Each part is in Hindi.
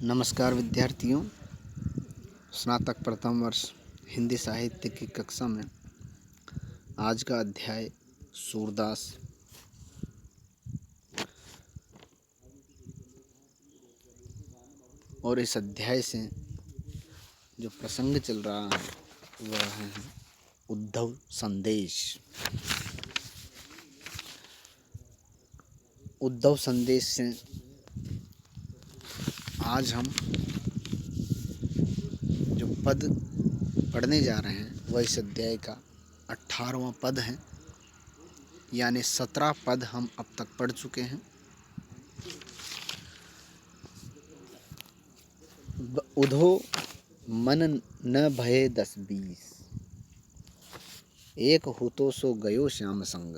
नमस्कार विद्यार्थियों, स्नातक प्रथम वर्ष हिंदी साहित्य की कक्षा में आज का अध्याय सूरदास। और इस अध्याय से जो प्रसंग चल रहा है वह है उद्धव संदेश। उद्धव संदेश से आज हम जो पद पढ़ने जा रहे हैं वह इस अध्याय का 18वां पद है, यानी 17 पद हम अब तक पढ़ चुके हैं। उधो मन न भये 10-20, एक होतो सो गयो श्याम संग,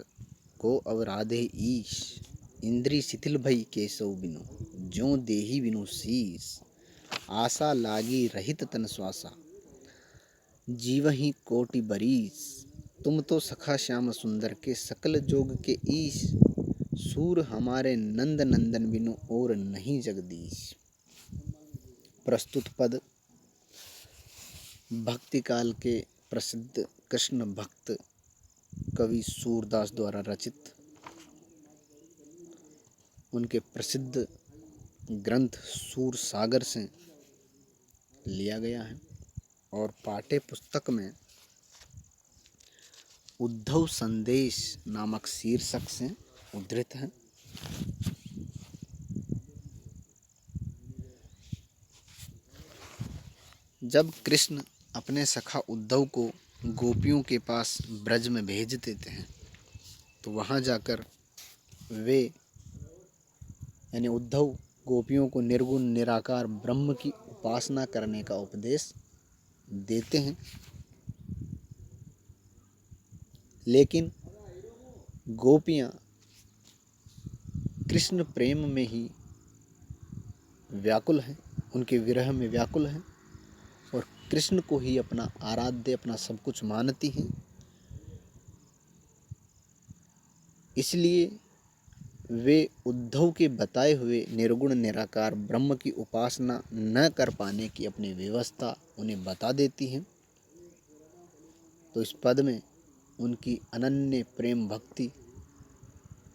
को अवराधे ईश, इंद्री शिथिल भई केशव बिनु, ज्यों देहि बिनु शीस, आशा लागी रहित तन श्वासा, जीवहि कोटि बरीस, तुम तो सखा श्याम सुंदर के सकल जोग के ईश, सूर हमारे नंद नंदन बिनु और नहीं जगदीश। प्रस्तुत पद भक्ति काल के प्रसिद्ध कृष्ण भक्त कवि सूरदास द्वारा रचित उनके प्रसिद्ध ग्रंथ सूर सागर से लिया गया है और पाठ्य पुस्तक में उद्धव संदेश नामक शीर्षक से उद्धृत है। जब कृष्ण अपने सखा उद्धव को गोपियों के पास ब्रज में भेज देते हैं तो वहाँ जाकर वे यानी उद्धव गोपियों को निर्गुण निराकार ब्रह्म की उपासना करने का उपदेश देते हैं, लेकिन गोपियाँ कृष्ण प्रेम में ही व्याकुल हैं, उनके विरह में व्याकुल हैं और कृष्ण को ही अपना आराध्य, अपना सब कुछ मानती हैं। इसलिए वे उद्धव के बताए हुए निर्गुण निराकार ब्रह्म की उपासना न कर पाने की अपनी व्यवस्था उन्हें बता देती हैं। तो इस पद में उनकी अनन्य प्रेम भक्ति,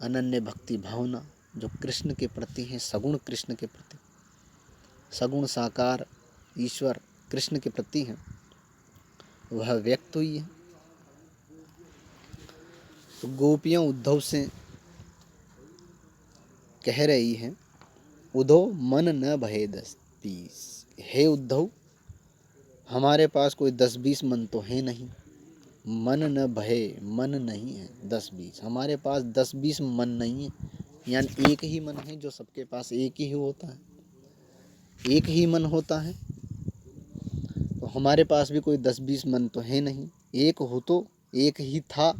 अनन्य भक्ति भावना जो कृष्ण के प्रति है, सगुण कृष्ण के प्रति, सगुण साकार ईश्वर कृष्ण के प्रति है, वह व्यक्त हुई है। तो गोपियाँ उद्धव से कह रही हैं, उद्धव मन न भये 10-20, हे उद्धव हमारे पास कोई 10-20 मन तो है नहीं। मन न भये, मन नहीं है 10-20, हमारे पास 10-20 मन नहीं है, यानी एक ही मन है जो सबके पास एक ही होता है, एक ही मन होता है। तो हमारे पास भी कोई 10-20 मन तो है नहीं, एक हो तो एक ही था,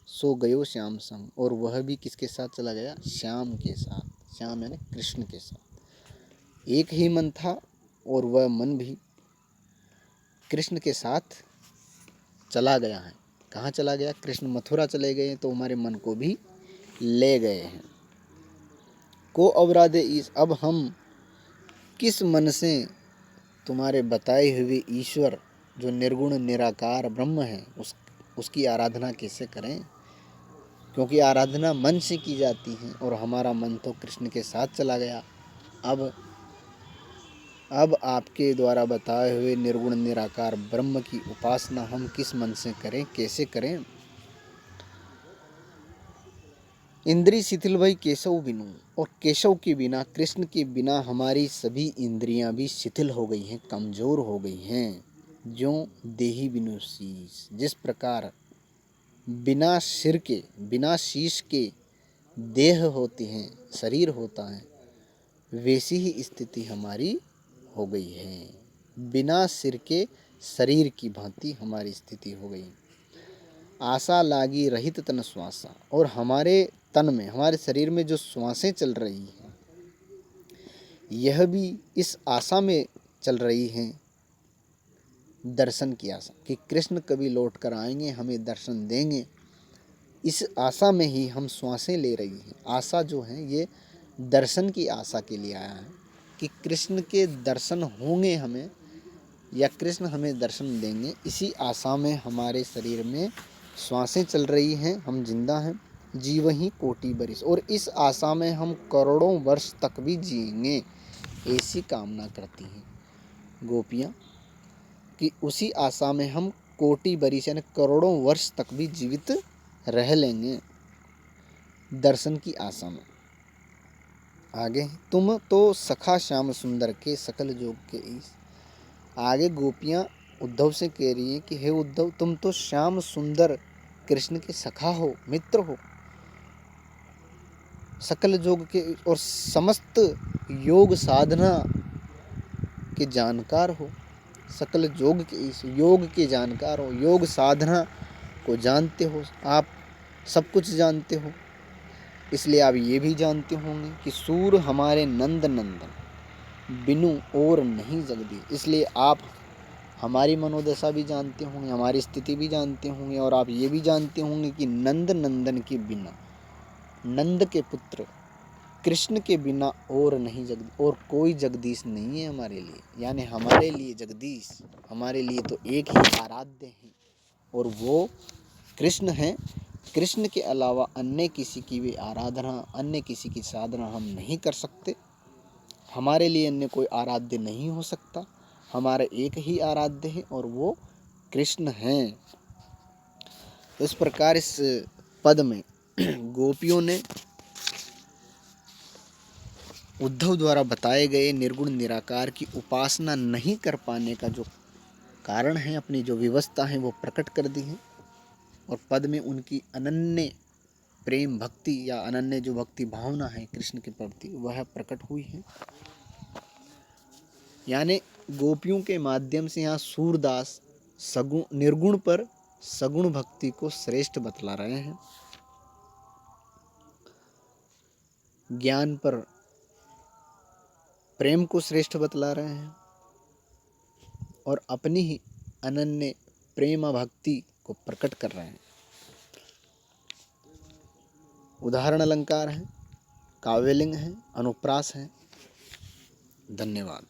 सो गयो श्याम संग, और वह भी किसके साथ चला गया? श्याम के साथ। श्याम यानी कृष्ण के साथ। एक ही मन था और वह मन भी कृष्ण के साथ चला गया है। कहाँ चला गया? कृष्ण मथुरा चले गए तो हमारे मन को भी ले गए हैं। को अवराधे ईश, अब हम किस मन से तुम्हारे बताए हुए ईश्वर जो निर्गुण निराकार ब्रह्म है उसकी आराधना कैसे करें? क्योंकि आराधना मन से की जाती है और हमारा मन तो कृष्ण के साथ चला गया। अब आपके द्वारा बताए हुए निर्गुण निराकार ब्रह्म की उपासना हम किस मन से करें, कैसे करें? इंद्री शिथिल भई केशव बिनु, और केशव के बिना, कृष्ण के बिना हमारी सभी इंद्रियां भी शिथिल हो गई हैं, कमजोर हो गई हैं। ज्यों देहि बिनु शीश, जिस प्रकार बिना सिर के, बिना शीश के देह होती हैं, शरीर होता है, वैसी ही स्थिति हमारी हो गई है। बिना सिर के शरीर की भांति हमारी स्थिति हो गई। आशा लागी रहित तन श्वासा, और हमारे तन में, हमारे शरीर में जो श्वासें चल रही हैं यह भी इस आशा में चल रही हैं, दर्शन की आशा कि कृष्ण कभी लौट कर आएंगे, हमें दर्शन देंगे। इस आशा में ही हम श्वासें ले रही हैं। आशा जो है ये दर्शन की आशा के लिए आया है। कि कृष्ण के दर्शन होंगे हमें या कृष्ण हमें दर्शन देंगे, इसी आशा में हमारे शरीर में श्वासें चल रही हैं, हम जिंदा हैं। जीव ही कोटि बरिस, और इस आशा में हम करोड़ों वर्ष तक भी जिएंगे, ऐसी कामना करती हैं गोपियाँ कि उसी आशा में हम कोटि बरिस यानी करोड़ों वर्ष तक भी जीवित रह लेंगे, दर्शन की आशा में। आगे, तुम तो सखा श्याम सुंदर के सकल जोग के ईश। आगे गोपियाँ उद्धव से कह रही हैं कि हे उद्धव, तुम तो श्याम सुंदर कृष्ण के सखा हो, मित्र हो, सकल जोग के और समस्त योग साधना के जानकार हो, सकल जोग के योग के जानकार हो, योग साधना को जानते हो, आप सब कुछ जानते हो। इसलिए आप ये भी जानते होंगे कि सूर हमारे नंद नंदन बिनु और नहीं जगदी। इसलिए आप हमारी मनोदशा भी जानते होंगे, हमारी स्थिति भी जानते होंगे, और आप ये भी जानते होंगे कि नंद नंदन के बिना, नंद के पुत्र कृष्ण के बिना और नहीं और कोई जगदीश नहीं है हमारे लिए। यानी हमारे लिए जगदीश, हमारे लिए तो एक ही आराध्य है और वो कृष्ण हैं। कृष्ण के अलावा अन्य किसी की भी आराधना, अन्य किसी की साधना हम नहीं कर सकते। हमारे लिए अन्य कोई आराध्य नहीं हो सकता, हमारा एक ही आराध्य है और वो कृष्ण हैं। इस प्रकार इस पद में गोपियों ने उद्धव द्वारा बताए गए निर्गुण निराकार की उपासना नहीं कर पाने का जो कारण है, अपनी जो विवशता है वो प्रकट कर दी है, और पद में उनकी अनन्य प्रेम भक्ति या अनन्य जो भक्ति भावना है कृष्ण के प्रति वह प्रकट हुई है। यानी गोपियों के माध्यम से यहाँ सूरदास सगुण निर्गुण पर सगुण भक्ति को श्रेष्ठ बतला रहे हैं, ज्ञान पर प्रेम को श्रेष्ठ बतला रहे हैं, और अपनी ही अनन्य प्रेम भक्ति को प्रकट कर रहे हैं। उदाहरण अलंकार है, काव्यलिंग है, अनुप्रास है। धन्यवाद।